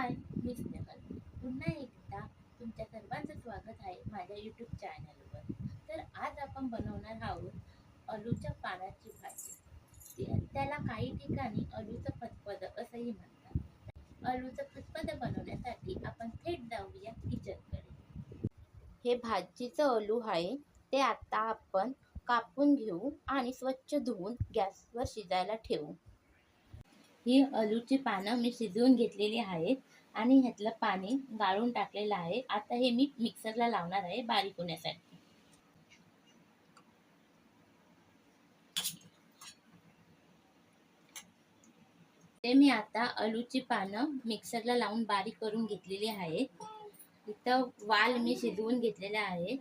हाय, मी स्नेहल. पुन्हा एकदा तुमच्या सर्वांचं स्वागत आहे माझ्या यूट्यूब चॅनलवर. तर आज आपण बनवणार आहोत अळूच्या पानाची भाजी. त्याला काही ठिकाणी अळूचं फतफद असंही म्हणतात. अळूचं फतफद बनवण्यासाठी आपण थेट जाऊया किचनकडे. हे भाजीचं अळू आहे ते आता आपण कापून घेऊ आणि स्वच्छ धुवून गॅसवर शिजायला ठेवू. ही अळूची पानं मी शिजवून घेतलेली आहेत आणि ह्यातलं पाणी गाळून टाकलेलं आहे. आता हे मी मिक्सरला लावणार आहे बारीक होण्यासाठी. ते मी आता अळूची पानं मिक्सरला लावून बारीक करून घेतलेली आहेत. इथं वाल मी शिजवून घेतलेले आहे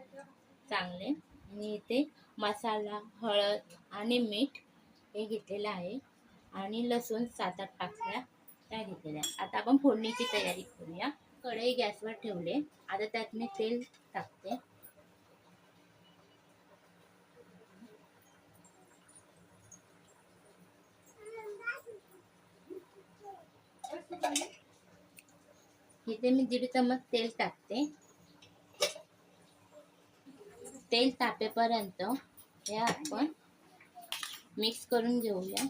चांगले, आणि इथे मसाला, हळद आणि मीठ हे घेतलेलं आहे आणि लसूण 7-8 पाकळ्या त्या घेतलेल्या. आता आपण फोडणीची तयारी करूया. कढई गॅसवर ठेवले. आता त्यात मी तेल टाकते. इथे मी 1.5 चमच तेल टाकते. तेल तापेपर्यंत हे आपण मिक्स करून घेऊया.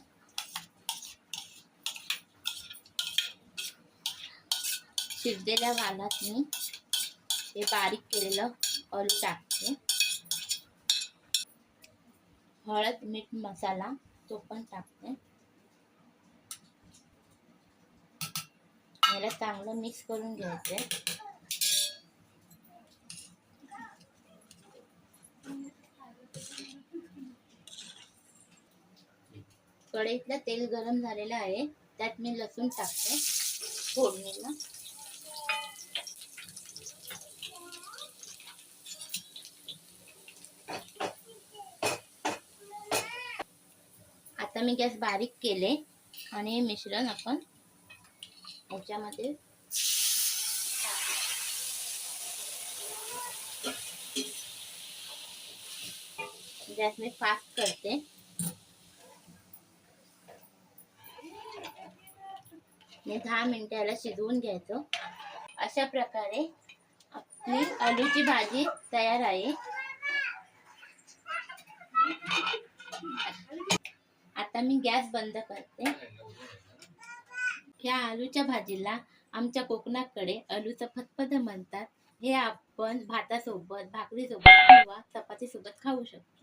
शिजलेल्या वालात मी हे बारीक केलेलं अळू टाकते. हळद, मीठ, मसाला तो पण टाकते. याला चांगलं मिक्स करून घ्यायचंय. कढईतलं तेल गरम झालेलं आहे. त्यात मी लसूण टाकते फोडणीला. आता मी गॅस बारीक केले आणि हे मिश्रण आपण ह्याच्यामध्ये गॅस मी फास्ट करते. मी 10 मिनिटं याला शिजवून घ्यायचं. अशा प्रकारे आपली अळूची भाजी तयार आहे. आता मी गॅस बंद करते. ह्या आलूच्या भाजीला आमच्या कोकणाकडे अळूचं फतफद म्हणतात. हे आपण भातासोबत, भाकरीसोबत किंवा चपातीसोबत खाऊ शकतो.